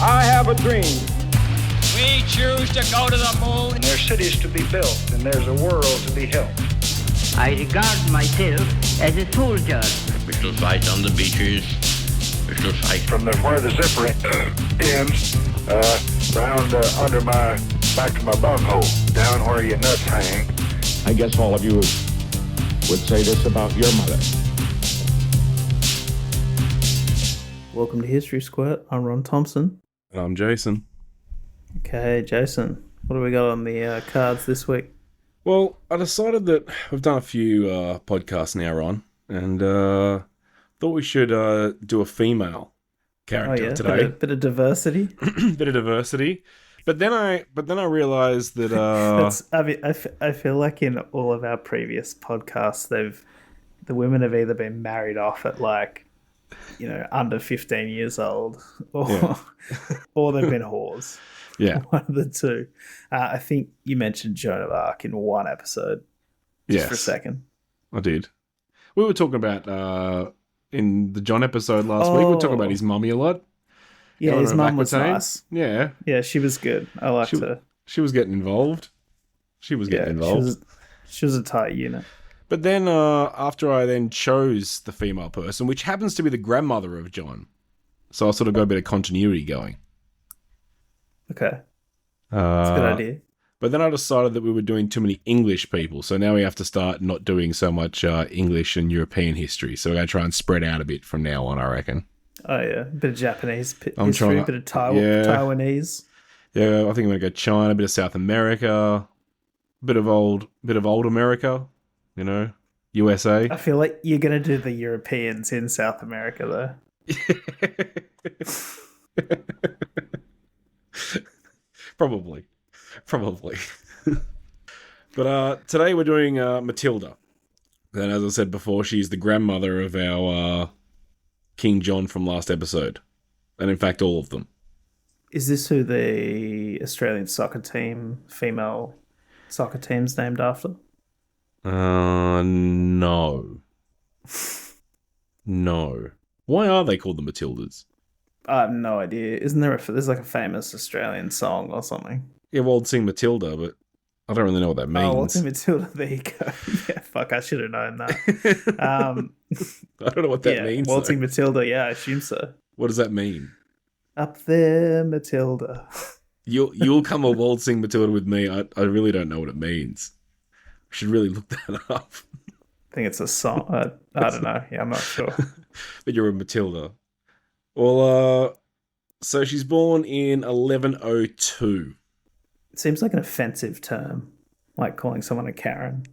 I have a dream. We choose to go to the moon. And there's cities to be built, and there's a world to be helped. I regard myself as a soldier. We shall fight on the beaches. We shall fight from where the zipper ends, round under my, back to my bunghole, down where your nuts hang. I guess all of you would say this about your mother. Welcome to History Squirt. I'm Ron Thompson. And I'm Jason. Okay, Jason, what do we got on the cards this week? Well, I decided that we've done a few podcasts now, Ron, and thought we should do a female character today. Bit of diversity. Bit of diversity. But then I realised that I feel like in all of our previous podcasts, the women have either been married off at under 15 years old, or or they've been whores. Yeah, one of the two. I think you mentioned Joan of Arc in one episode. Just for a second. I did. We were talking about in the John episode last week. We were talking about his mummy a lot. Yeah, his mum was nice. Yeah. Yeah, she was good. I liked her. She was getting involved. She was a tight unit. But then after I then chose the female person, which happens to be the grandmother of John, so I sort of got a bit of continuity going. Okay. That's a good idea. But then I decided that we were doing too many English people, so now we have to start not doing so much English and European history. So we're going to try and spread out a bit from now on, I reckon. Oh, yeah. A bit of Japanese history, a bit of Taiwanese. Yeah, I think I'm going to go China, a bit of South America, a bit of old America, USA. I feel like you're going to do the Europeans in South America, though. Probably. But today we're doing Matilda. And as I said before, she's the grandmother of our King John from last episode. And in fact, all of them. Is this who the Australian female soccer team's named after? No. No. Why are they called the Matildas? I have no idea. Isn't there's like a famous Australian song or something? Yeah, Waltzing Matilda, but I don't really know what that means. Oh, Waltzing Matilda, there you go. Yeah, fuck, I should have known that. I don't know what that means. Waltzing Matilda, yeah, I assume so. What does that mean? Up there, Matilda. You'll come a Waltzing Matilda with me. I really don't know what it means. I should really look that up. I think it's a song. I don't know. Yeah, I'm not sure. But you're a Matilda. Well, so she's born in 1102. It seems like an offensive term, like calling someone a Karen.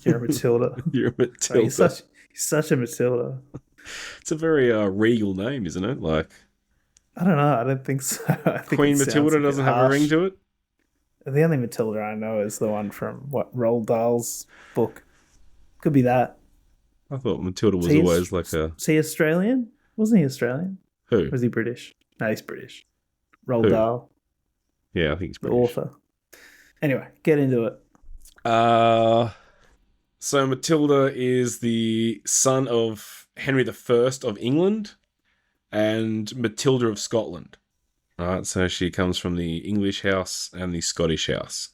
You're a Matilda. You're a Matilda. Oh, you're such a Matilda. It's a very regal name, isn't it? Like, I don't know. I don't think so. I think Queen Matilda doesn't have a ring to it? The only Matilda I know is the one from, Roald Dahl's book. Could be that. I thought Matilda was always like a... Is he Australian? Wasn't he Australian? Who? Or was he British? No, he's British. Roald Dahl. Yeah, I think he's British. The author. Anyway, get into it. So Matilda is the son of Henry I of England and Matilda of Scotland. Alright, so she comes from the English house and the Scottish house.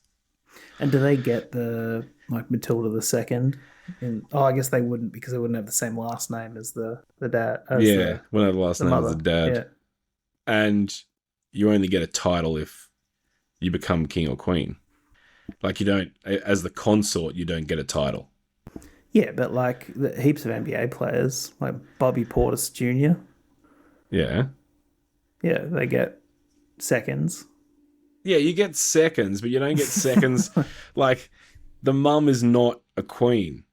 And do they get the, Matilda II? I guess they wouldn't, because they wouldn't have the same last name as the dad. Yeah, wouldn't have the last name mother. as the dad. Yeah. And you only get a title if you become king or queen. Like, you don't, as the consort, you don't get a title. Yeah, but heaps of NBA players, like Bobby Portis Jr. Yeah. Yeah, they get seconds. Yeah, you get seconds, but you don't get seconds. Like, the mum is not a queen.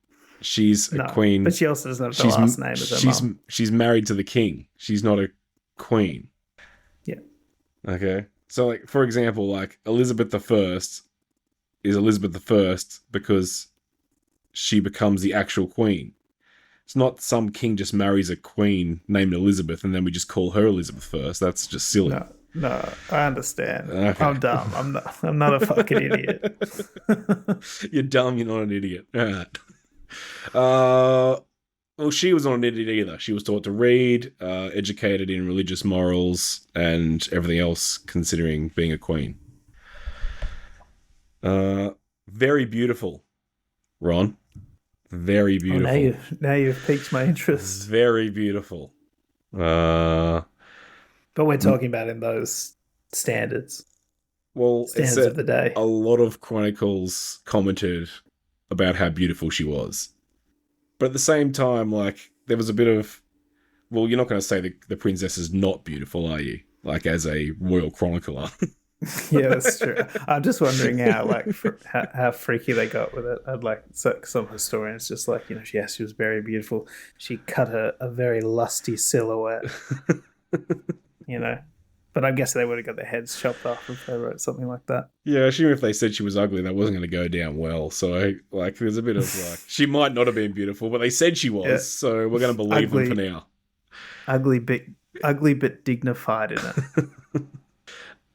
She's a queen. But she also doesn't have the last name as her mum. She's married to the king. She's not a queen. Yeah. Okay. So, for example, Elizabeth I is Elizabeth I because she becomes the actual queen. It's not some king just marries a queen named Elizabeth and then we just call her Elizabeth I. That's just silly. No, I understand. Okay. I'm dumb. I'm not a fucking idiot. You're dumb, you're not an idiot. All right. Well, she was not an idiot either. She was taught to read, educated in religious morals, and everything else, considering being a queen. Very beautiful, Ron. Very beautiful. Now you've piqued my interest. Very beautiful. But we're talking about in those standards. Well, Standards of the day. A lot of chronicles commented about how beautiful she was. But at the same time, like, there was a bit of... Well, you're not going to say the princess is not beautiful, are you? Like, as a royal chronicler. Yeah, that's true. I'm just wondering how freaky they got with it. I'd like some historians just like, yes, she was very beautiful. She cut a very lusty silhouette, But I guess they would have got their heads chopped off if they wrote something like that. Yeah, even if they said she was ugly, that wasn't going to go down well. So, like, there's a bit of, like, she might not have been beautiful, but they said she was, so we're going to believe them for now. Ugly but dignified in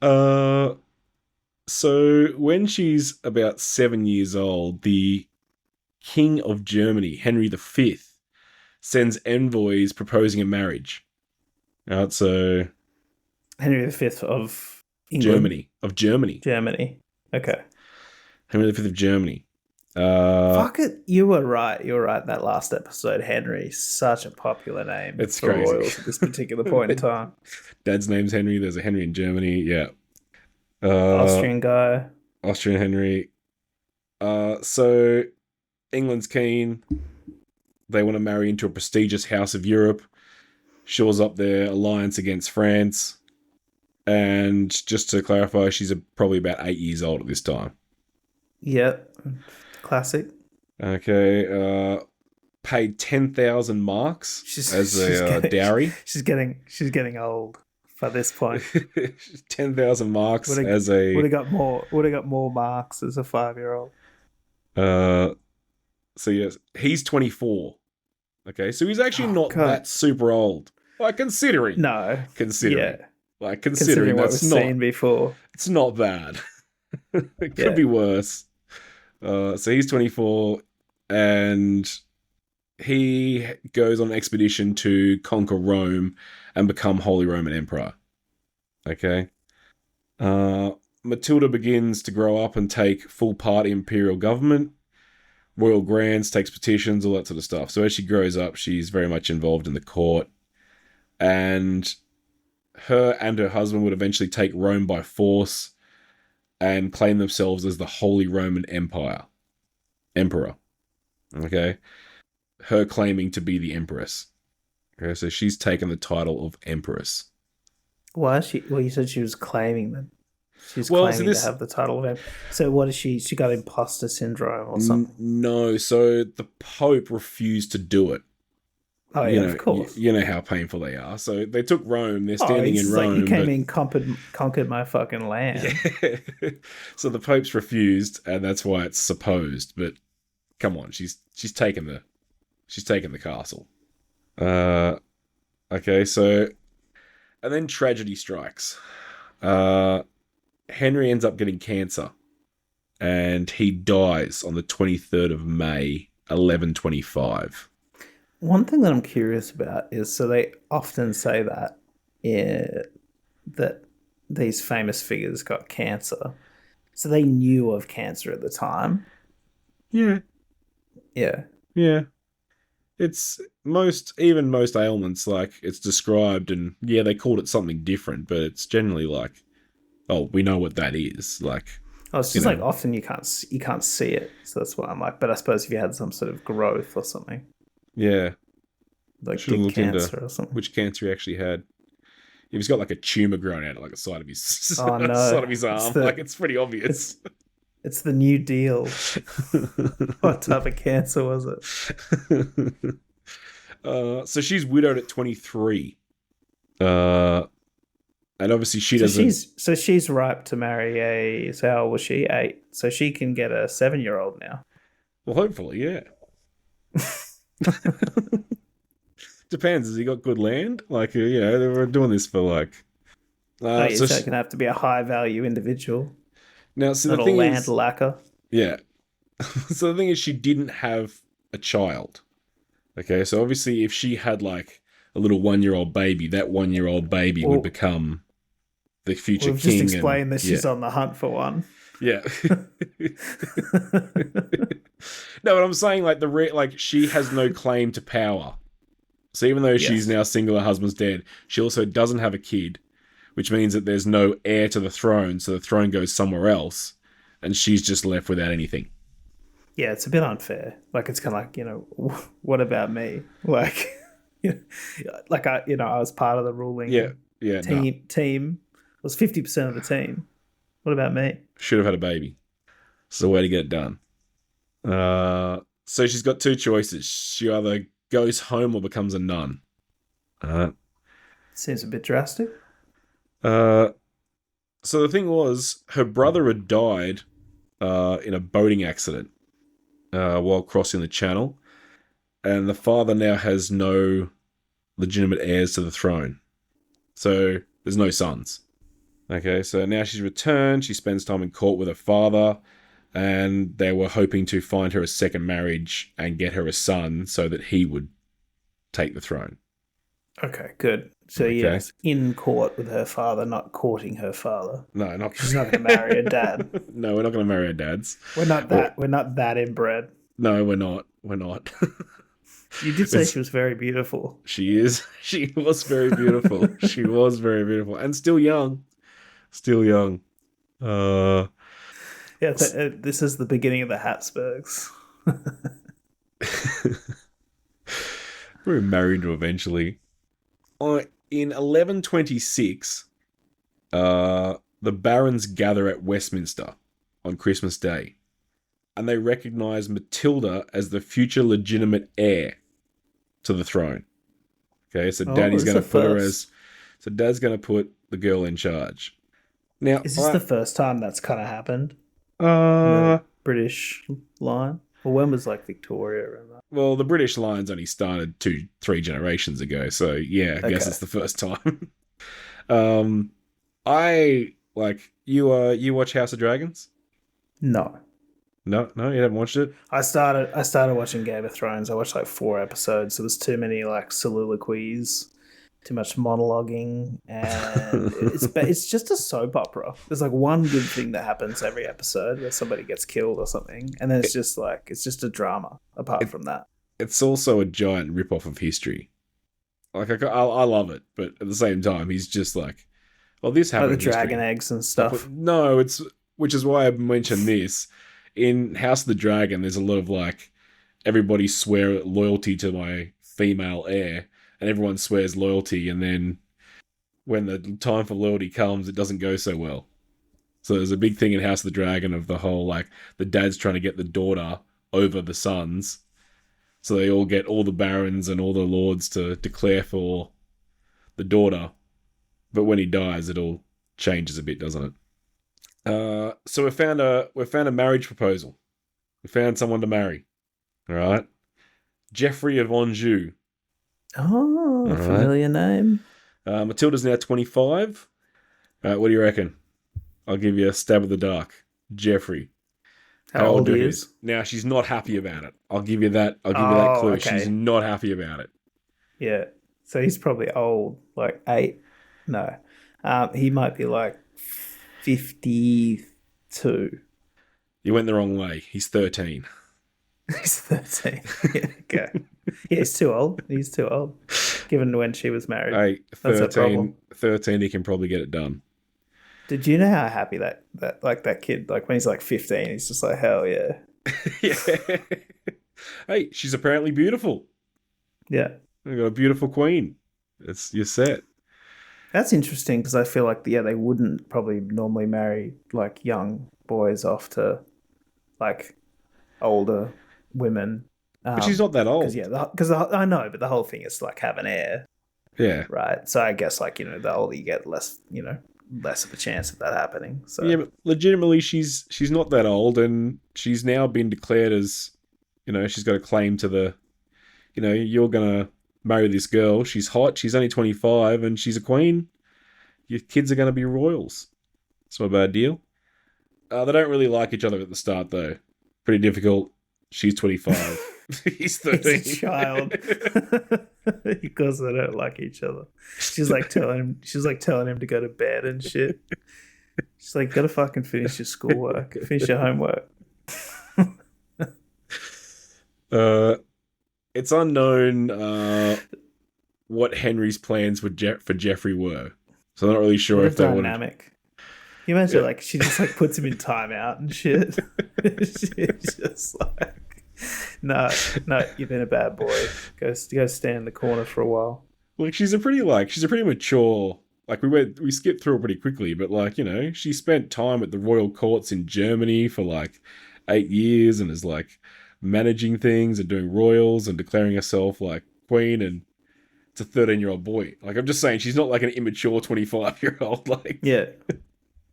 it. So when she's about 7 years old, the King of Germany, Henry V, sends envoys proposing a marriage. Right, so... Henry V of England? Germany. Germany. Okay. Henry V of Germany. Fuck it. You were right. That last episode, Henry, such a popular name. It's for crazy. royals at this particular point in time. Dad's name's Henry. There's a Henry in Germany. Yeah. Austrian guy. Austrian Henry. So England's keen. They want to marry into a prestigious house of Europe. Shores up their alliance against France. And just to clarify, she's probably about 8 years old at this time. Yep. Classic. Okay. Paid 10,000 marks as a dowry. She's getting old by this point. 10,000 marks would have got more marks as a 5-year-old. So yes, he's 24. Okay, so he's actually not that super old. Like considering. Yeah. Like considering what we've seen before. It's not bad. It could be worse. So he's 24 and he goes on an expedition to conquer Rome and become Holy Roman Emperor. Okay. Matilda begins to grow up and take full part in imperial government, royal grants, takes petitions, all that sort of stuff. So as she grows up, she's very much involved in the court. And her and her husband would eventually take Rome by force and claim themselves as the Holy Roman Emperor. Okay? Her claiming to be the Empress. Okay, so she's taken the title of Empress. Why is she... Well, you said she was claiming that. She's claiming to have the title of Empress. So what is she... She got imposter syndrome or something? No, so the Pope refused to do it. Oh, yeah, of course. You know how painful they are. So they took Rome. They're standing in Rome. Like you came in, conquered my fucking land. Yeah. So the Pope's refused, and that's why it's supposed. But come on, she's taken the castle. Okay, so and then tragedy strikes. Henry ends up getting cancer, and he dies on the 23rd of May, 1125. One thing that I'm curious about is, so they often say that that these famous figures got cancer. So they knew of cancer at the time. Yeah. Yeah. Yeah. It's most ailments, like, it's described, and yeah, they called it something different, but it's generally like, oh, we know what that is. Like, oh, it's just like often you can't see it. So that's why I'm like, but I suppose if you had some sort of growth or something. Yeah. Like big cancer or something. Which cancer he actually had. If he's got like a tumor growing out of like the side of his side of his arm, like it's pretty obvious. It's the New Deal. What type of cancer was it? So she's widowed at 23. And obviously she doesn't... She's ripe to marry so how old was she? 8. So she can get a 7-year-old now. Well, hopefully, yeah. Depends. Has he got good land? Like, they were doing this for like... so it's going to have to be a high-value individual. Now, so not the thing a land is... lacquer. Yeah. So the thing is, she didn't have a child. Okay, so obviously if she had like a little 1-year-old baby, that 1-year-old baby would become the future We've king. just explained that she's on the hunt for one. Yeah. No, but I'm saying like like she has no claim to power. So even though she's now single, her husband's dead, she also doesn't have a kid, which means that there's no heir to the throne, so the throne goes somewhere else, and she's just left without anything. Yeah, it's a bit unfair. Like, it's kind of like, what about me? Like, like I was part of the ruling team. I was 50% of the team. What about me? Should have had a baby. It's the way to get it done. So she's got two choices. She either goes home or becomes a nun. Seems a bit drastic. So the thing was, her brother had died in a boating accident while crossing the channel, and the father now has no legitimate heirs to the throne. So there's no sons. Okay, so now she's returned. She spends time in court with her father, and they were hoping to find her a second marriage and get her a son so that he would take the throne. Okay, good. So yes, in court with her father, not courting her father. No, she's not going to marry her dad. No, we're not going to marry our dads. We're not that inbred. No, we're not. We're not. You did say she was very beautiful. She is. She was very beautiful. She was very beautiful, and still young. Still young. This is the beginning of the Habsburgs. We're married to eventually. In 1126, the barons gather at Westminster on Christmas Day, and they recognise Matilda as the future legitimate heir to the throne. Okay, so Daddy's going to put her as... So Dad's going to put the girl in charge. Now, is this the first time that's kind of happened? The British line? Well, when was like Victoria and that? Well, the British line's only started 2-3 generations ago, so yeah, I guess it's the first time. I like you watch House of Dragons? No, you haven't watched it. I started watching Game of Thrones. I watched like 4 episodes. There was too many like soliloquies, too much monologuing, and it's just a soap opera. There's like one good thing that happens every episode where somebody gets killed or something, and then it's just a drama. Apart from that, it's also a giant rip-off of history. Like I love it, but at the same time, he's just like, well, this happened. Like the dragon eggs and stuff. No, which is why I mentioned this. In House of the Dragon, there's a lot of like, everybody swear loyalty to my female heir, and everyone swears loyalty, and then when the time for loyalty comes, it doesn't go so well. So there's a big thing in House of the Dragon of the whole, like, the dad's trying to get the daughter over the sons. So they all get all the barons and all the lords to declare for the daughter. But when he dies, it all changes a bit, doesn't it? So we found a marriage proposal. We found someone to marry. All right. Geoffrey of Anjou. Oh, familiar name. Matilda's now 25. What do you reckon? I'll give you a stab of the dark. Geoffrey. How old he is? Now, she's not happy about it. I'll give you that clue. Okay. She's not happy about it. Yeah. So he's probably old, like 8. No. He might be like 52. You went the wrong way. He's 13. He's 13. Yeah, okay. Yeah, he's too old. He's too old. Given when she was married. Hey, 13, he can probably get it done. Did you know how happy that kid, like when he's like 15, he's just like, hell yeah. Yeah. Hey, she's apparently beautiful. Yeah. We've got a beautiful queen. You're set. That's interesting because I feel like, they wouldn't probably normally marry like young boys off to like older women. But she's not that old. Because I know, but the whole thing is to like have an heir. Yeah. Right. So I guess like, the older you get, less of a chance of that happening. So yeah, but legitimately she's not that old, and she's now been declared as, she's got a claim to the, you're gonna marry this girl. She's hot. She's only 25, and she's a queen. Your kids are gonna be royals. It's not a bad deal. They don't really like each other at the start though. Pretty difficult. She's 25. He's 13. He's a child. Because they don't like each other. She's like telling him to go to bed and shit. She's like, gotta fucking finish your schoolwork, finish your homework. It's unknown what Henry's plans for Geoffrey were, so I'm not really sure What if they dynamic. Can you imagine, like, she just like puts him in timeout and shit. She's just like, no, you've been a bad boy. Go stand in the corner for a while. Like, she's a pretty mature. Like, we skipped through it pretty quickly, but like, you know, she spent time at the royal courts in Germany for like 8 years and is like managing things and doing royals and declaring herself like queen, and it's a 13-year-old boy. Like, I'm just saying, she's not like an immature 25-year-old. Like, yeah,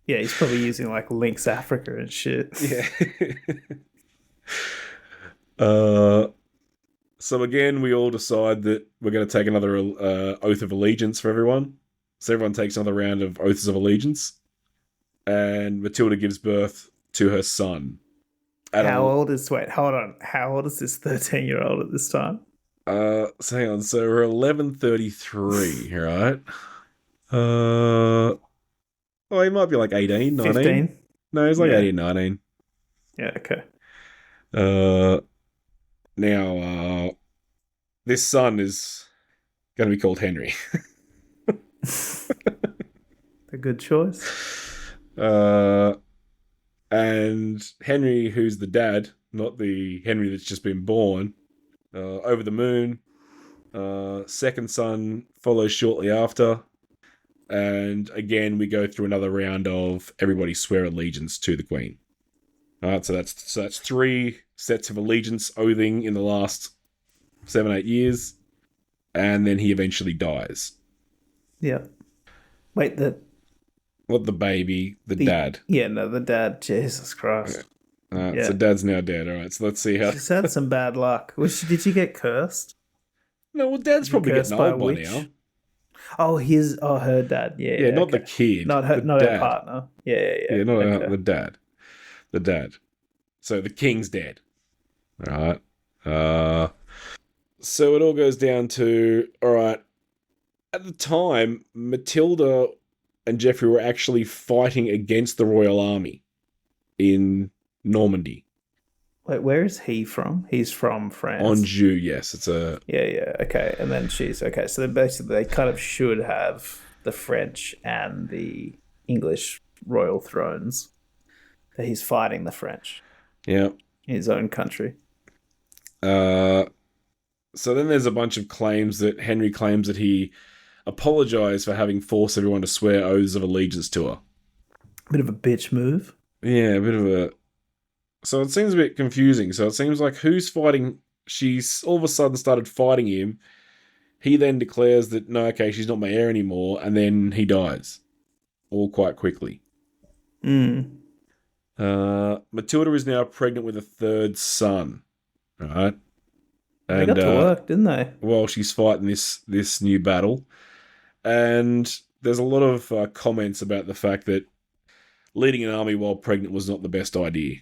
he's probably using like Lynx Africa and shit. Yeah. So again, we all decide that we're going to take another oath of allegiance for everyone. So everyone takes another round of oaths of allegiance, and Matilda gives birth to her son. How old is this 13-year-old at this time? So hang on. So we're 1133, right? Oh, he might be like 18, 19. 15? No, he's like 18, 19. Yeah, okay. Now, this son is going to be called Henry. A good choice. And Henry, who's the dad, not the Henry that's just been born, over the moon. Second son follows shortly after. And again, we go through another round of everybody swear allegiance to the Queen. All right, so that's 3 sets of allegiance oathing in the last 7-8 years, and then he eventually dies. Yeah. Wait, Not the baby, the dad. Yeah, no, the dad. Jesus Christ. So dad's now dead. All right, so let's see how. She's had some bad luck. Did she get cursed? No, well, dad's probably getting old by now. Oh, her dad. Yeah, not the kid. Not her partner. Yeah. Yeah, not the dad. The dad. So the king's dead. All right. So it all goes down to, all right, at the time, Matilda and Geoffrey were actually fighting against the royal army in Normandy. Wait, where is he from? He's from France. Anjou, yes. It's a... Yeah, okay. And then she's... Okay, so basically they kind of should have the French and the English royal thrones. But he's fighting the French. Yeah. In his own country. So then there's a bunch of claims that Henry claims that he apologized for having forced everyone to swear oaths of allegiance to her. Bit of a bitch move. Yeah, a bit of a... So it seems a bit confusing. So it seems like who's fighting... She's all of a sudden started fighting him. He then declares that, no, okay, she's not my heir anymore. And then he dies. All quite quickly. Matilda is now pregnant with a third son. Right? And, they got to work, didn't they? While she's fighting this new battle. And there's a lot of comments about the fact that leading an army while pregnant was not the best idea.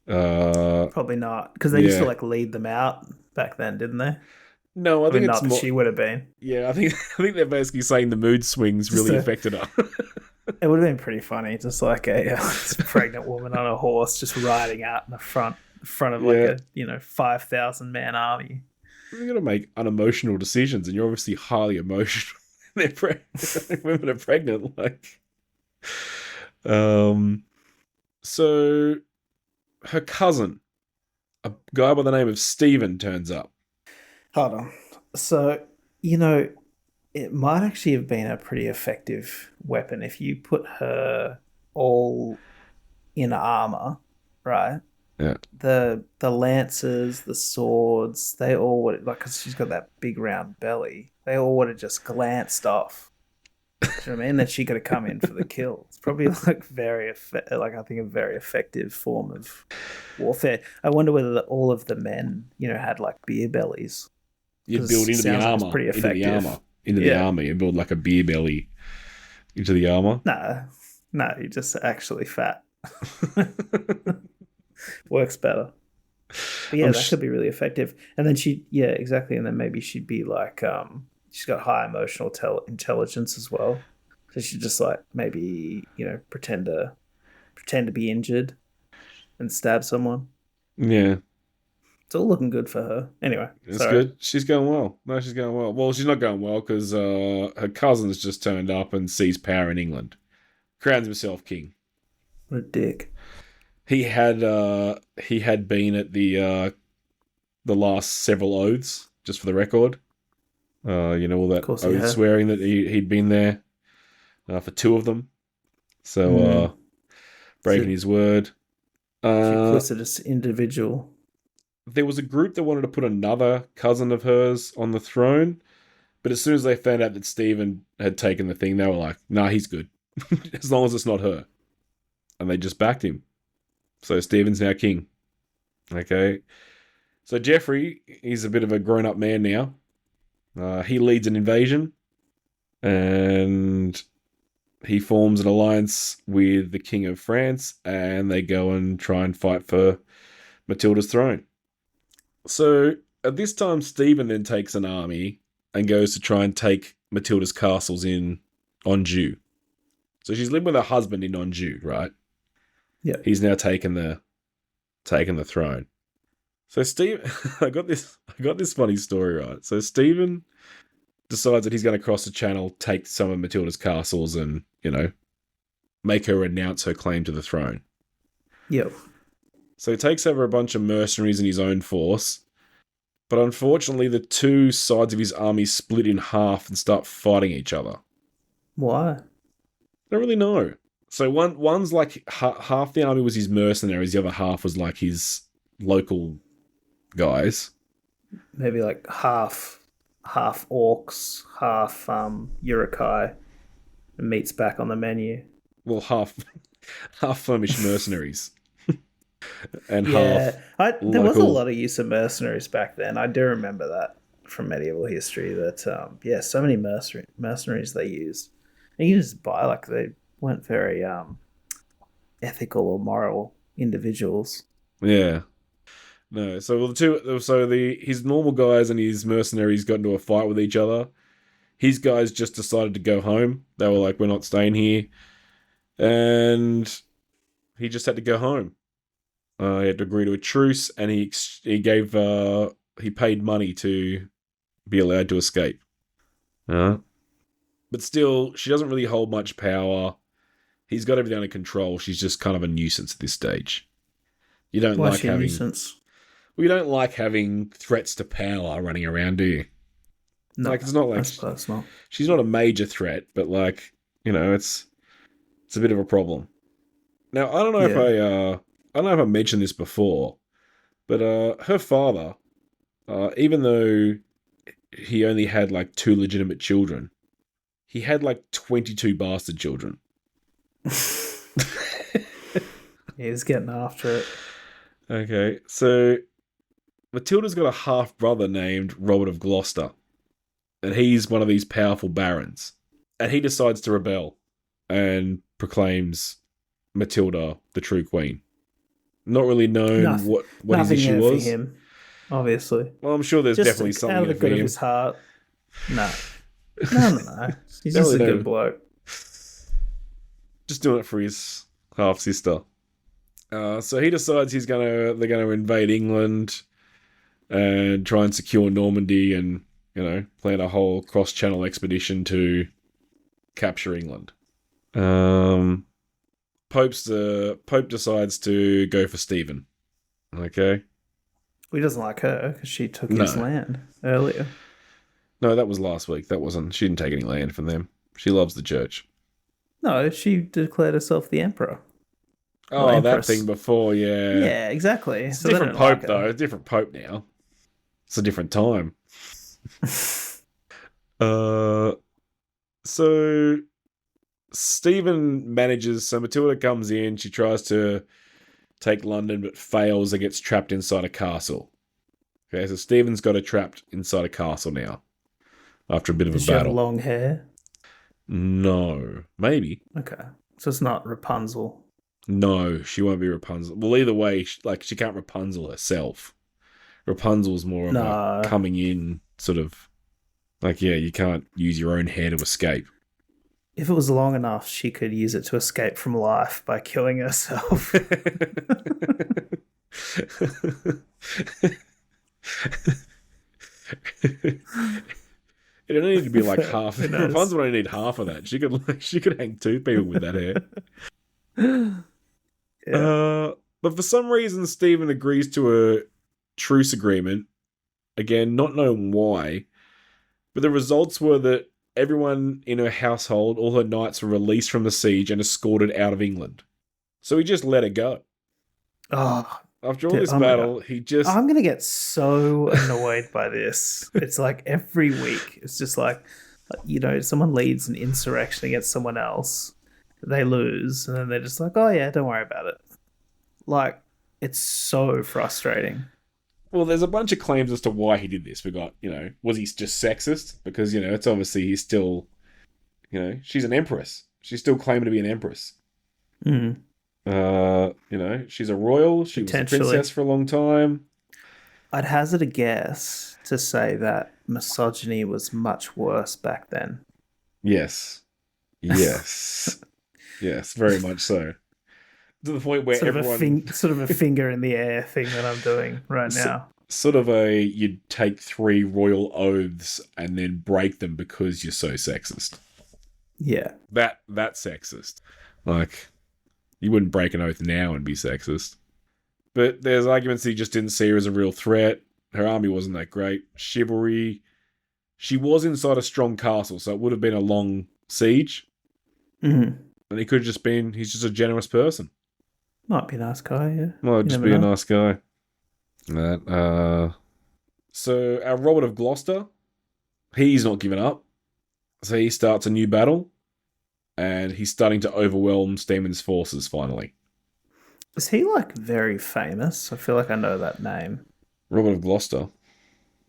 Probably not, because they used to like lead them out back then, didn't they? No, I think it's not that she would have been. Yeah, I think they're basically saying the mood swings really affected her. It would have been pretty funny, just like a pregnant woman on a horse just riding out in the front of like a 5,000 man army. You're gonna make unemotional decisions, and you're obviously highly emotional. Women are pregnant, like. So her cousin, a guy by the name of Stephen, turns up. Hold on. So, it might actually have been a pretty effective weapon if you put her all in armor, right? Yeah. The lances, the swords, they all would, like, because she's got that big round belly, they all would have just glanced off. Do you know what I mean? Then she could have come in for the kill. It's probably like I think a very effective form of warfare. I wonder whether all of the men, had like beer bellies. You'd build into the armor. Pretty effective. Into the armor. You build like a beer belly into the armor. No, you're just actually fat. Works better. But yeah, that could be really effective. And then yeah, exactly. And then maybe she'd be like, she's got high emotional intelligence as well. So she'd just like maybe, pretend to be injured and stab someone. Yeah. It's all looking good for her. Anyway. It's good. She's going well. No, she's going well. Well, she's not going well because her cousin's just turned up and sees power in England. Crowns himself king. What a dick. He had been at the last several oaths, just for the record. All that oath swearing that he'd been there for 2 of them. So breaking his word. Duplicitous individual. There was a group that wanted to put another cousin of hers on the throne, but as soon as they found out that Stephen had taken the thing, they were like, nah, he's good. As long as it's not her. And they just backed him. So Stephen's now king. Okay. So Geoffrey, he's a bit of a grown-up man now. He leads an invasion, and he forms an alliance with the King of France, and they go and try and fight for Matilda's throne. So at this time, Stephen then takes an army and goes to try and take Matilda's castles in Anjou. So she's living with her husband in Anjou, right? Yeah. He's now taken the throne. So I got this funny story, right? So Stephen decides that he's going to cross the channel, take some of Matilda's castles, and make her renounce her claim to the throne. Yep. So he takes over a bunch of mercenaries in his own force, but unfortunately the 2 sides of his army split in half and start fighting each other. Why? I don't really know. So one's like half the army was his mercenaries, the other half was like his local guys. Maybe like half orcs, half Urukai, and meat's back on the menu. Well, half Flemish mercenaries. And half there was a lot of use of mercenaries back then. I do remember that from medieval history that so many mercenaries they used. And you just buy like they weren't very ethical or moral individuals. Yeah. No, so his normal guys and his mercenaries got into a fight with each other. His guys just decided to go home. They were like, we're not staying here. And he just had to go home. He had to agree to a truce, and he paid money to be allowed to escape. But still, she doesn't really hold much power. He's got everything under control. She's just kind of a nuisance at this stage. You don't Why like having a nuisance? Well, you don't like having threats to power running around, do you? No, it's not like that's personal. She's not a major threat, but it's a bit of a problem. Now, I don't know if I mentioned this before, but her father, even though he only had like 2 legitimate children, he had like 22 bastard children. He was getting after it. Okay, so Matilda's got a half brother named Robert of Gloucester, and he's one of these powerful barons, and he decides to rebel and proclaims Matilda the true queen. Not really known what his issue was. For him, obviously. Well, I'm sure there's definitely something out of the good of his heart. No. He's just a good bloke. Just doing it for his half sister. So he decides they're gonna invade England and try and secure Normandy, and plan a whole cross-channel expedition to capture England. Pope decides to go for Stephen. Okay. He doesn't like her because she took his land earlier. No, that was last week. She didn't take any land from them. She loves the church. No, she declared herself the emperor. Oh, that thing before, yeah. Yeah, exactly. It's a different pope, though. It's a different pope now. It's a different time. So Stephen manages, so Matilda comes in, she tries to take London, but fails and gets trapped inside a castle. Okay, so Stephen's got her trapped inside a castle now, after a bit of a battle. Does she have long hair? No. Maybe. Okay. So it's not Rapunzel. No, she won't be Rapunzel. Well, either way, she can't Rapunzel herself. Rapunzel's more of No. a coming in sort of like, yeah, you can't use your own hair to escape. If it was long enough, she could use it to escape from life by killing herself. It only need to be like half. Who knows? Rapunzel would only need half of that. She could hang two people with that hair. Yeah. But for some reason, Stephen agrees to a truce agreement. Again, not knowing why. But the results were that everyone in her household, all her knights, were released from the siege and escorted out of England. So he just let her go. Oh, After all dude, this oh my battle, he just... I'm going to get so annoyed by this. It's like every week. It's just like, you know, someone leads an insurrection against someone else. They lose. And then they're just like, oh yeah, don't worry about it. Like, it's so frustrating. Well, there's a bunch of claims as to why he did this. We got, you know, was he just sexist? Because, you know, it's obviously he's still, you know, she's an empress. She's still claiming to be an empress. Mm. You know, she's a royal. She was a princess for a long time. I'd hazard a guess to say that misogyny was much worse back then. Yes. Yes. Yes, very much so. To the point where everyone... sort of a finger in the air thing that I'm doing right now. Sort of you'd take 3 royal oaths and then break them because you're so sexist. Yeah. That's sexist. Like, you wouldn't break an oath now and be sexist. But there's arguments that he just didn't see her as a real threat. Her army wasn't that great. Chivalry. She was inside a strong castle, so it would have been a long siege. Mm-hmm. And he could have just been... He's just a generous person. Might be a nice guy, yeah. Might just be a nice guy. So our Robert of Gloucester, he's not giving up. So he starts a new battle. And he's starting to overwhelm Stephen's forces, finally. Is he, like, very famous? I feel like I know that name. Robert of Gloucester?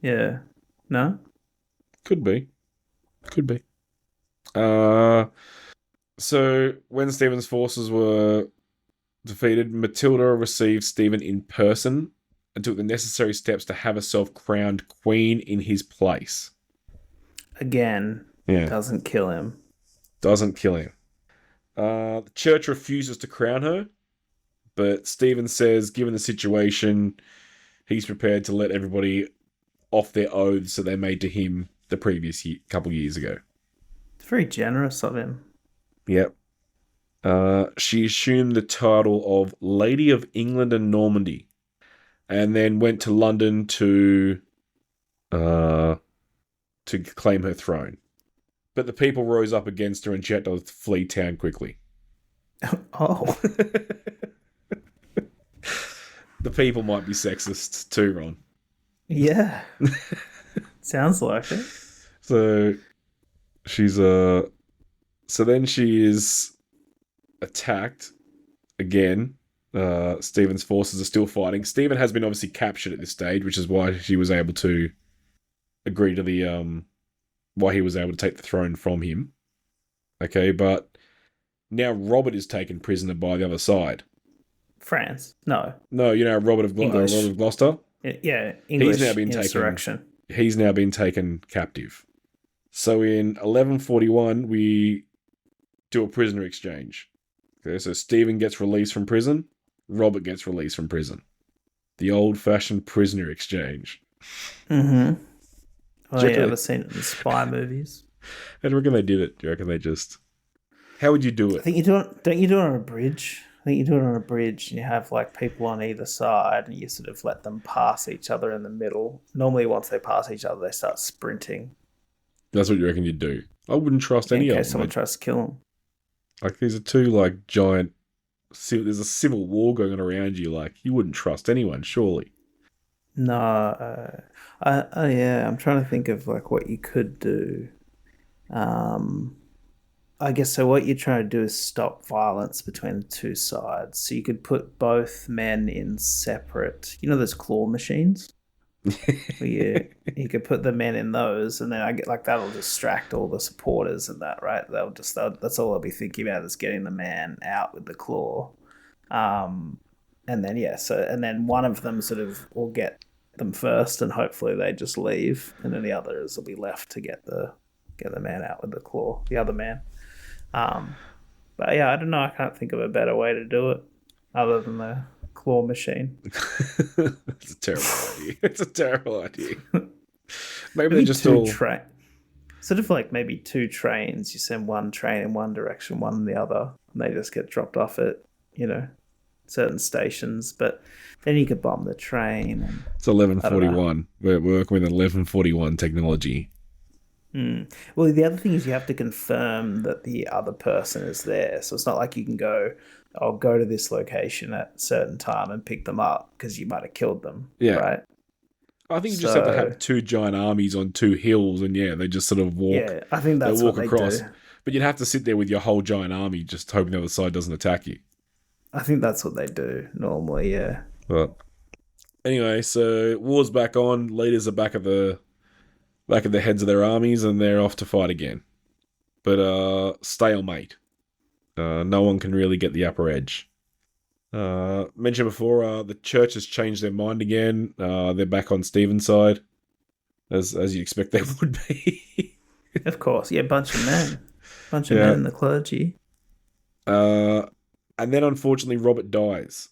Yeah. No? Could be. So when Stephen's forces were defeated, Matilda received Stephen in person and took the necessary steps to have herself crowned queen in his place. Again, Yeah. doesn't kill him. Doesn't kill him. The church refuses to crown her, but Stephen says, given the situation, he's prepared to let everybody off their oaths that they made to him the previous couple years ago. It's very generous of him. Yep. She assumed the title of Lady of England and Normandy, and then went to London to claim her throne. But the people rose up against her and she had to flee town quickly. Oh. The people might be sexist too, Ron. Yeah. Sounds like it. So she's so then she is attacked again. Stephen's forces are still fighting. Stephen has been obviously captured at this stage, which is why she was able to agree to the why he was able to take the throne from him. Okay, but now Robert is taken prisoner by the other side. France. No, you know Robert of Gloucester? Yeah, English He's now been insurrection. He's now been taken captive. So in 1141, we do a prisoner exchange. Okay, so Stephen gets released from prison. Robert gets released from prison. The old-fashioned prisoner exchange. Mm-hmm. Oh, yeah, ever seen it in spy movies? How do you reckon they did it? Do you reckon they just... How would you do it? I think don't you do it on a bridge? I think you do it on a bridge and you have like people on either side and you sort of let them pass each other in the middle. Normally once they pass each other, they start sprinting. That's what you reckon you'd do? I wouldn't trust any of them. In case someone tries to kill them. Like, these are two, like, giant... There's a civil war going on around you. Like, you wouldn't trust anyone, surely. No. Yeah, I'm trying to think of, like, what you could do. I guess so what you're trying to do is stop violence between the two sides. So you could put both men in separate... You know those claw machines? You could put the men in those, and then I get like that'll distract all the supporters and that, right? That's all they'll be thinking about is getting the man out with the claw, and then and then one of them sort of will get them first, and hopefully they just leave, and then the others will be left to get the man out with the claw, the other man. But yeah, I don't know. I can't think of a better way to do it other than the claw machine. It's a terrible idea. It's a terrible idea. Maybe they just all... Sort of like maybe 2 trains. You send one train in one direction, one in the other, and they just get dropped off at, certain stations. But then you could bomb the train. And, it's 1141. We're working with 1141 technology. Well, the other thing is you have to confirm that the other person is there. So it's not like you can go, I'll go to this location at a certain time and pick them up because you might have killed them. Yeah. Right? I think you just have to have 2 giant armies on 2 hills and they just sort of walk. Yeah, I think that's what they do. But you'd have to sit there with your whole giant army just hoping the other side doesn't attack you. I think that's what they do normally, yeah. But anyway, so war's back on. Leaders are back at the heads of their armies, and they're off to fight again. But stalemate. No one can really get the upper edge. Mentioned before, the church has changed their mind again. They're back on Stephen's side, as you'd expect they would be. Of course, yeah, bunch of men in the clergy. And then unfortunately, Robert dies.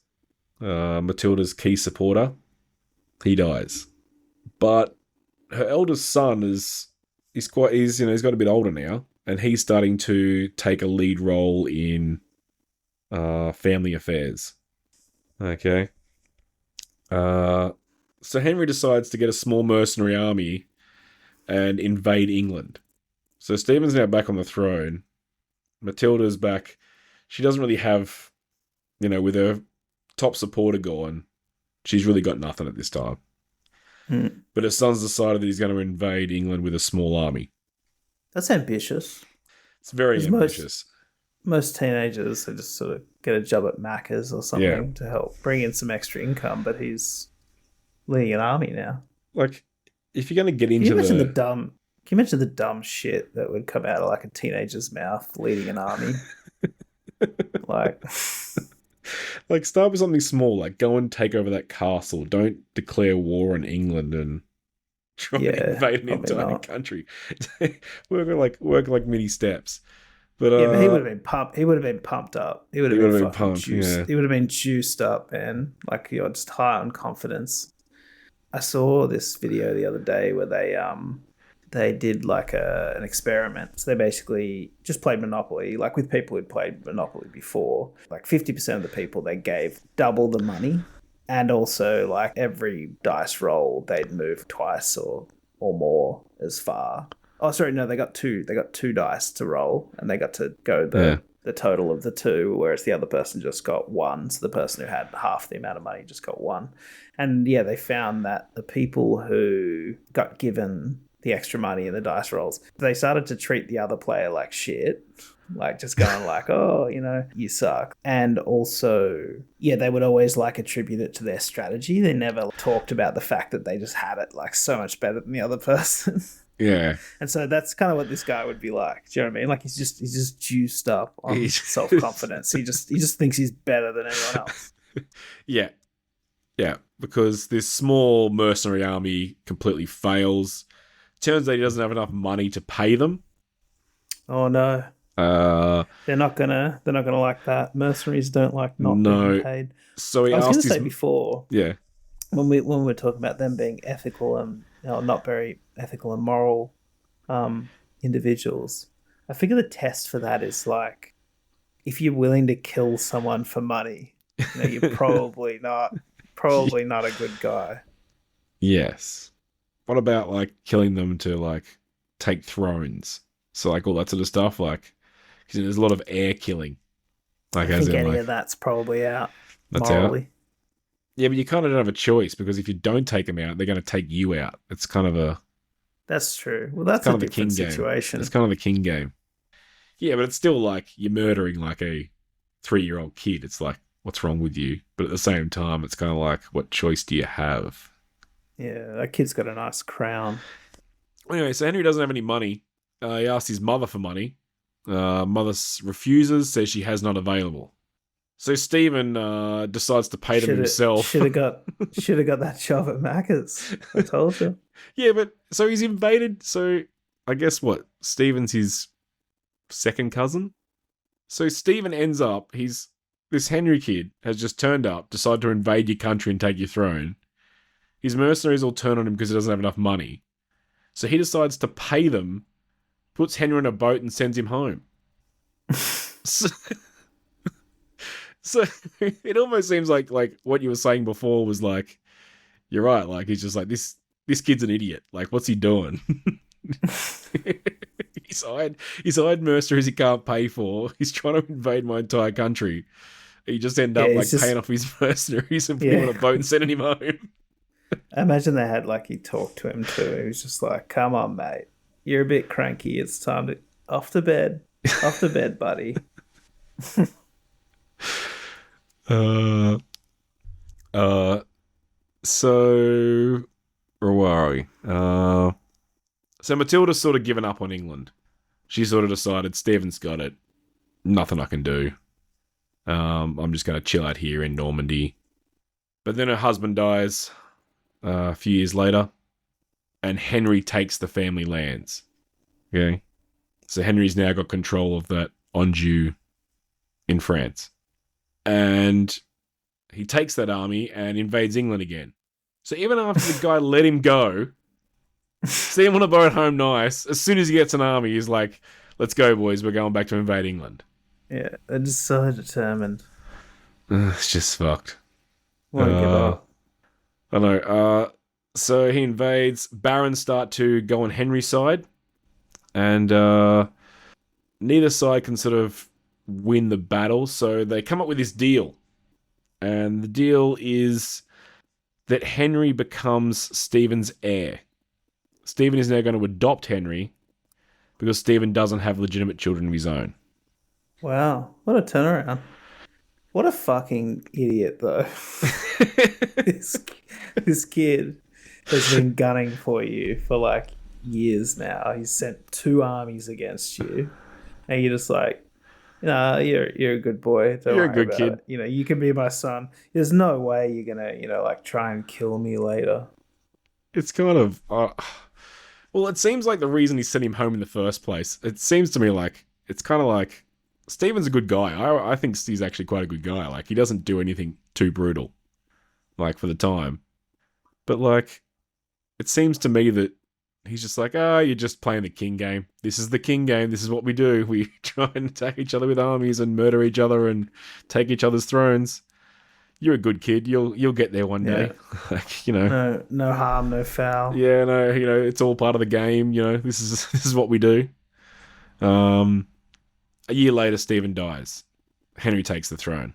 Matilda's key supporter, he dies. But her eldest son he's got a bit older now, and he's starting to take a lead role in family affairs. Okay. So Henry decides to get a small mercenary army and invade England. So Stephen's now back on the throne. Matilda's back. She doesn't really have, with her top supporter gone, she's really got nothing at this time. But her son's decided that he's going to invade England with a small army. That's ambitious. It's very ambitious. Most teenagers, they just sort of get a job at Macca's or something to help bring in some extra income, but he's leading an army now. Like, if you're going to get into Can you mention the dumb shit that would come out of like a teenager's mouth leading an army? Like, start with something small, like go and take over that castle. Don't declare war on England and try to invade an entire country. work like mini steps. But but he would have been pumped. He would have been pumped up. He would have been pumped. Juiced. Yeah. He would have been juiced up, man. Like, you're just high on confidence. I saw this video the other day where they did like an experiment. So they basically just played Monopoly, like with people who'd played Monopoly before. Like 50% of the people, they gave double the money, and also like every dice roll they'd move twice or more as far. Oh, sorry, no, they got 2 dice to roll, and they got to go the total of the 2, whereas the other person just got 1. So the person who had half the amount of money just got 1. And yeah, they found that the people who got given the extra money in the dice rolls, they started to treat the other player like shit. Like, just going like, oh, you suck. And also, they would always like attribute it to their strategy. They never talked about the fact that they just had it like so much better than the other person. Yeah. And so that's kind of what this guy would be like. Do you know what I mean? Like, he's just juiced up on self-confidence. He just thinks he's better than everyone else. Yeah. Yeah, because this small mercenary army completely fails. Turns out he doesn't have enough money to pay them. Oh no. They're not gonna like that. Mercenaries don't like not being paid. So I was going to say before. Yeah. When we were talking about them being ethical and not very ethical and moral individuals, I figure the test for that is like, if you're willing to kill someone for money, you're probably not a good guy. Yes. What about like killing them to like take thrones? So like all that sort of stuff, like, because there's a lot of air killing. Like, I think any of that's probably out. That's morally. Out. Yeah, but you kind of don't have a choice, because if you don't take them out, they're going to take you out. It's kind of a... That's true. Well, that's kind of a different situation. It's kind of the king game. Yeah, but it's still like you're murdering like a 3-year-old kid. It's like, what's wrong with you? But at the same time, it's kind of like, what choice do you have? Yeah, that kid's got a nice crown. Anyway, so Henry doesn't have any money. He asks his mother for money. Mother refuses, says she has none available. So Stephen decides to pay them himself. Should have got that job at Macca's. I told you. Yeah, but so he's invaded. So I guess what? Stephen's his second cousin. So Stephen ends up. This Henry kid has just turned up, decided to invade your country and take your throne. His mercenaries all turn on him because he doesn't have enough money. So he decides to pay them, puts Henry on a boat and sends him home. So it almost seems like what you were saying before was like, you're right. Like he's just like this kid's an idiot. Like what's he doing? He's hired mercenaries he can't pay for. He's trying to invade my entire country. He just end up paying off his mercenaries and putting him on a boat and sending him home. I imagine they had he talked to him too. He was just like, "Come on, mate, you're a bit cranky. It's time to off to bed, buddy." So where are we? So Matilda's sort of given up on England. She sort of decided Stephen's got it. Nothing I can do. I'm just going to chill out here in Normandy. But then her husband dies a few years later, and Henry takes the family lands. Okay? So Henry's now got control of that Anjou in France. And he takes that army and invades England again. So even after the guy let him go, see him on a boat home nice, as soon as he gets an army, he's like, let's go, boys, we're going back to invade England. Yeah, they're just so determined. It's just fucked. Won't give up. I know. So he invades. Barons start to go on Henry's side. And neither side can sort of win the battle. So they come up with this deal. And the deal is that Henry becomes Stephen's heir. Stephen is now going to adopt Henry because Stephen doesn't have legitimate children of his own. Wow, what a turnaround. What a fucking idiot, though. This kid has been gunning for you for years now. He's sent 2 armies against you. And you're just like, nah, you're a good boy. You're a good kid. It. You can be my son. There's no way you're going to, try and kill me later. It's kind of... well, it seems like the reason he sent him home in the first place, it seems to me like, it's kind of like, Stephen's a good guy. I think he's actually quite a good guy. He doesn't do anything too brutal, for the time. But, it seems to me that he's just like, you're just playing the king game. This is the king game. This is what we do. We try and attack each other with armies and murder each other and take each other's thrones. You're a good kid. You'll get there one day. No harm, no foul. Yeah, no, it's all part of the game. This is what we do. A year later, Stephen dies. Henry takes the throne.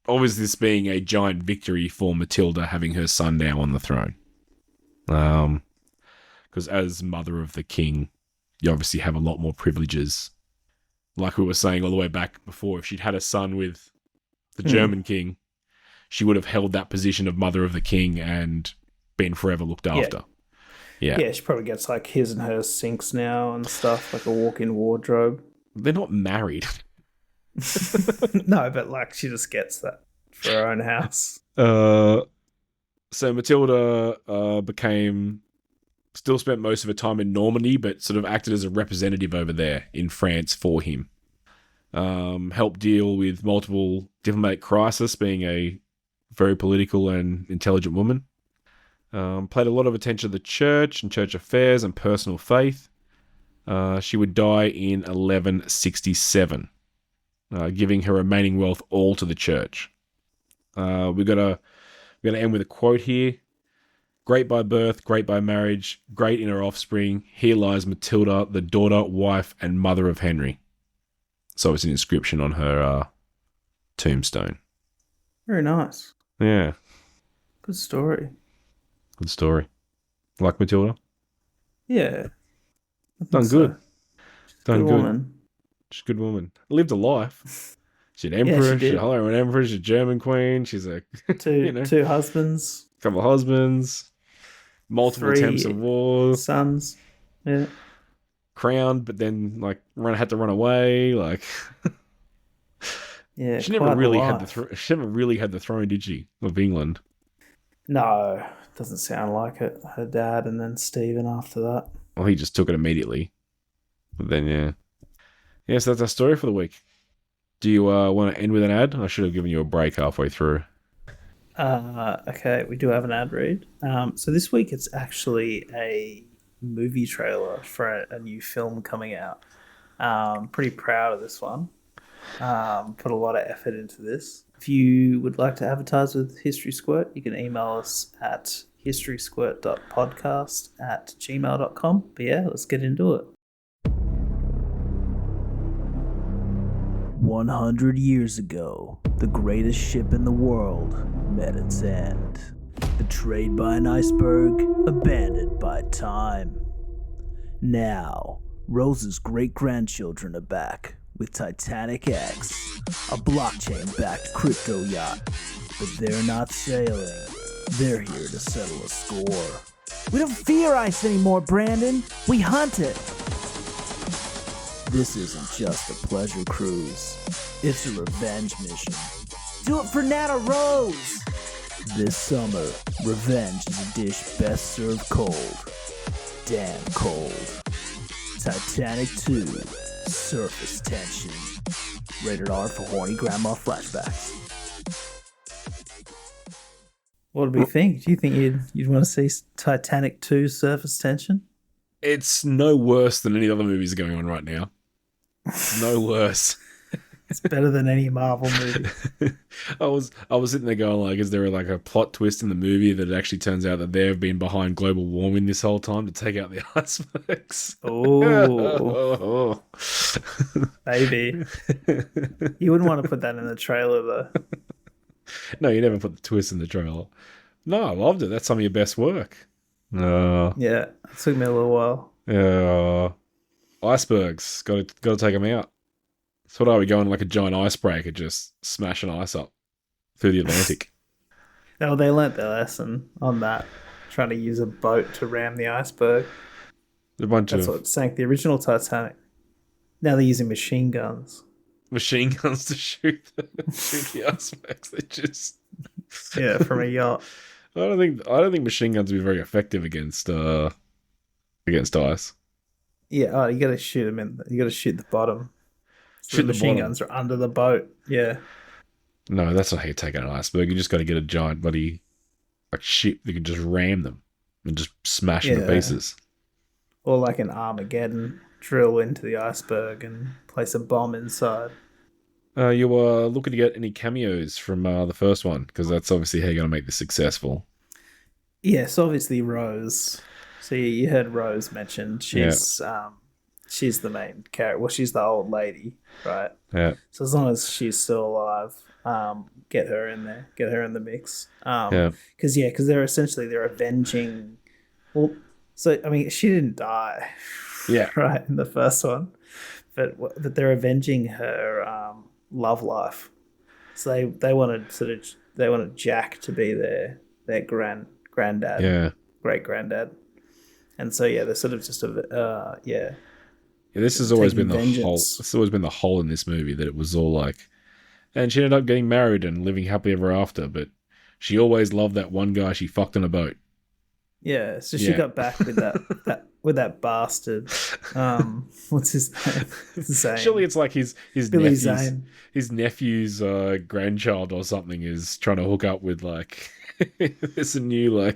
Obviously, this being a giant victory for Matilda having her son now on the throne. Because as mother of the king, you obviously have a lot more privileges. Like we were saying all the way back before, if she'd had a son with the German king, she would have held that position of mother of the king and been forever looked after. Yeah, she probably gets his and her sinks now and stuff, like a walk-in wardrobe. They're not married. No, but she just gets that for her own house. So Matilda still spent most of her time in Normandy, but sort of acted as a representative over there in France for him. Helped deal with multiple diplomatic crises, being a very political and intelligent woman. Paid a lot of attention to the church and church affairs and personal faith. She would die in 1167, giving her remaining wealth all to the church. We're gonna end with a quote here. Great by birth, great by marriage, great in her offspring. Here lies Matilda, the daughter, wife, and mother of Henry. So it's an inscription on her tombstone. Very nice. Yeah. Good story. Good story. Like Matilda? Yeah. Done good. Done good. Woman. She's a good woman. Lived a life. She's an empress. She's a Roman empress. She's a German queen. She's a... two husbands. Couple of husbands. Multiple attempts at war. Sons. Yeah. Crowned, but then, had to run away. Yeah, She never really had she never really had the throne, did she? Of England. No, doesn't sound like it. Her dad and then Stephen after that. Well, he just took it immediately. But then, yeah. Yes, that's our story for the week. Do you want to end with an ad? I should have given you a break halfway through. Okay, we do have an ad read. So this week it's actually a movie trailer for a new film coming out. Pretty proud of this one. Put a lot of effort into this. If you would like to advertise with History Squirt, you can email us at historysquirt.podcast@gmail.com. But yeah, let's get into it. 100 years ago, the greatest ship in the world met its end. Betrayed by an iceberg, abandoned by time. Now, Rose's great-grandchildren are back with Titanic X, a blockchain-backed crypto yacht. But they're not sailing. They're here to settle a score. We don't fear ice anymore, Brandon. We hunt it. This isn't just a pleasure cruise. It's a revenge mission. Do it for Nana Rose! This summer, revenge is a dish best served cold. Damn cold. Titanic 2, Surface Tension. Rated R for horny grandma flashbacks. What do we think? Do you think you'd want to see Titanic 2, Surface Tension? It's no worse than any other movies going on right now. It's no worse. It's better than any Marvel movie. I was sitting there going like, is there like a plot twist in the movie that it actually turns out that they've been behind global warming this whole time to take out the icebergs? Oh, maybe. You wouldn't want to put that in the trailer though. No, you never put the twist in the trailer. No, I loved it. That's some of your best work. Yeah, it took me a little while. Icebergs. Got to take them out. So what are we going like a giant icebreaker, just smashing ice up through the Atlantic? No, they learnt their lesson on that. Trying to use a boat to ram the iceberg. That's what sank the original Titanic. Now they're using machine guns. Machine guns to shoot the icebergs. They just from a yacht. I don't think machine guns would be very effective against ice. Yeah, you got to shoot them in. You got to shoot the bottom. So the machine guns are under the boat. Yeah. No, that's not how you take out an iceberg. You just got to get a giant ship that can just ram them and just smash them to pieces. Or like an Armageddon, drill into the iceberg and place a bomb inside. You were looking to get any cameos from the first one, because that's obviously how you're going to make this successful. Yes, obviously Rose. So you heard Rose mentioned. She's the main character. Well, she's the old lady, right? Yeah. So as long as she's still alive, get her in there. Get her in the mix. Because they're avenging. Well, so I mean, she didn't die. Yeah. Right in the first one, but they're avenging her love life. So they wanted Jack to be their granddad. Yeah. Great granddad. And so they're sort of just this has always been vengeance. the whole. It's always been the whole in this movie that it was all like, and she ended up getting married and living happily ever after. But she always loved that one guy she fucked on a boat. Yeah, so she got back with that bastard. What's his name? Surely it's like his Billy nephew's, Zane. His nephew's grandchild or something is trying to hook up with like there's a new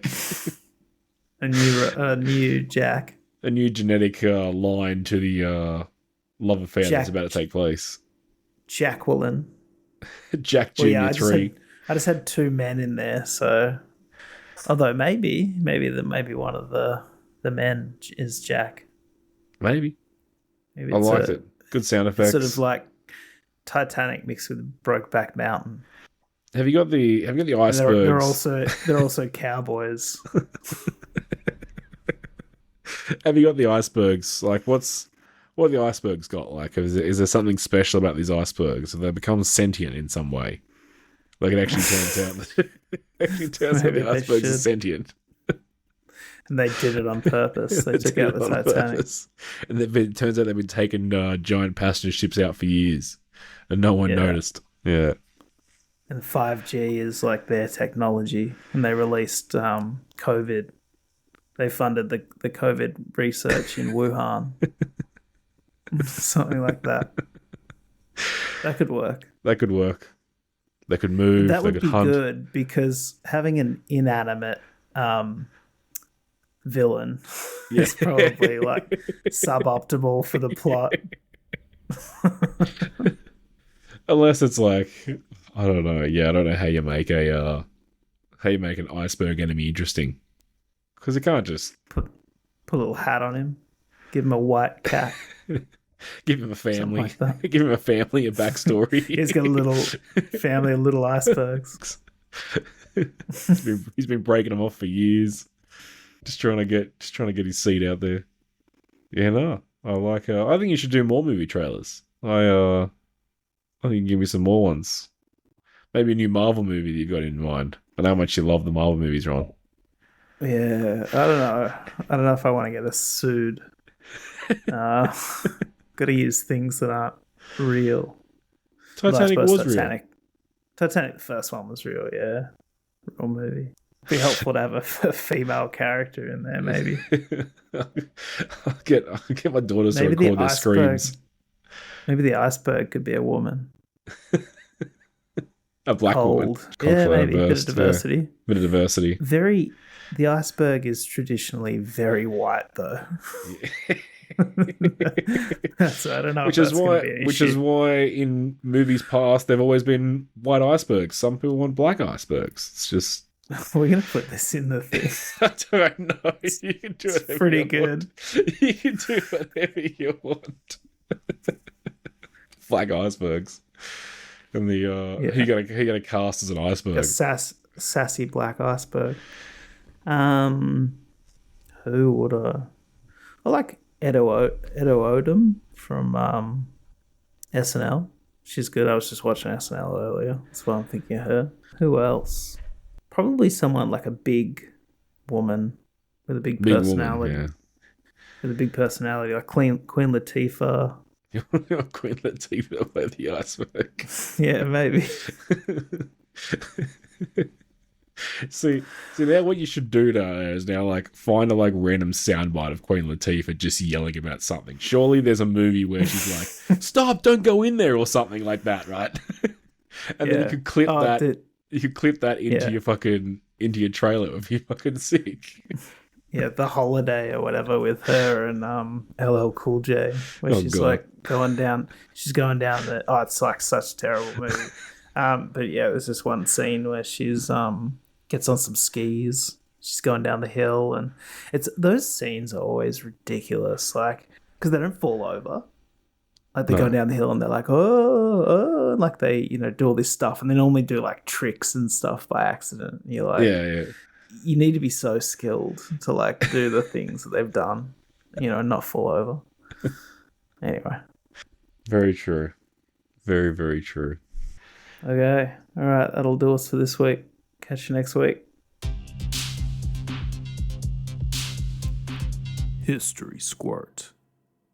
new Jack. A new genetic line to the love affair that's about to take place. Jacqueline. Jack Jr. 3. I just had two men in there, so although maybe one of the men is Jack. Maybe I liked it. Good sound effects. Sort of like Titanic mixed with Brokeback Mountain. Have you got the icebergs? They're also cowboys. Have you got the icebergs? Like, what have the icebergs got? Like, is there something special about these icebergs? Have they become sentient in some way? Like, it actually turns out that the icebergs are sentient. And they did it on purpose. They took out the Titanic. And it turns out they've been taking giant passenger ships out for years, and no one noticed. Yeah. And 5G is like their technology, and they released COVID. They funded the COVID research in Wuhan. Something like that. That could work. That could work. They could move. That would they be could hunt. good, because having an inanimate villain is probably like suboptimal for the plot. Unless it's like, I don't know. Yeah, I don't know how you make an iceberg enemy interesting, because you can't just Put a little hat on him, give him a white cat. give him a family, Like that. give him a family, a backstory. He's got a little family of little icebergs. He's been breaking them off for years, just trying to get his seed out there. Yeah, no, I like. I think you should do more movie trailers. I think you can give me some more ones. Maybe a new Marvel movie that you've got in mind. I know how much you love the Marvel movies, Ron. Yeah, I don't know. I don't know if I want to get us sued. Got to use things that aren't real. Titanic was Titanic, the first one was real, yeah. Real movie. It'd be helpful to have a female character in there, maybe. I'll get my daughters to record their screams. Maybe the iceberg could be a woman. A black woman. Yeah, maybe. A bit of diversity. Yeah. Bit of diversity. The iceberg is traditionally very white, though. So I don't know. Which is why in movies past they've always been white icebergs. Some people want black icebergs. It's just. We're gonna put this in the thing. I don't know. You can do it. Pretty good. You can do whatever you want. Black icebergs. And the he got a cast as an iceberg. A sassy black iceberg. Who would I like? Edo Odom from SNL. She's good. I was just watching SNL earlier. That's why I'm thinking of her. Who else? Probably someone like a big woman with a big personality. Woman, yeah. With a big personality, like Queen Latifah. Queen Latifah by the iceberg. Yeah, maybe. See now what you should do is now like find a like random soundbite of Queen Latifah just yelling about something. Surely there's a movie where she's like, "Stop! Don't go in there" or something like that, right? And then you could clip that. You could clip that into your trailer if you're fucking sick. Yeah, The Holiday or whatever with her and LL Cool J, where she's God. Like going down. She's going down the. Oh, it's like such a terrible movie. But yeah, there's this one scene where she's gets on some skis. She's going down the hill, and those scenes are always ridiculous, like because they don't fall over. Like they go down the hill and they're like, oh, and like they do all this stuff, and they normally do like tricks and stuff by accident. And you're like, yeah. You need to be so skilled to like do the things that they've done, and not fall over. Anyway, very true, very very true. Okay, all right, that'll do us for this week. Catch you next week. History Squirt.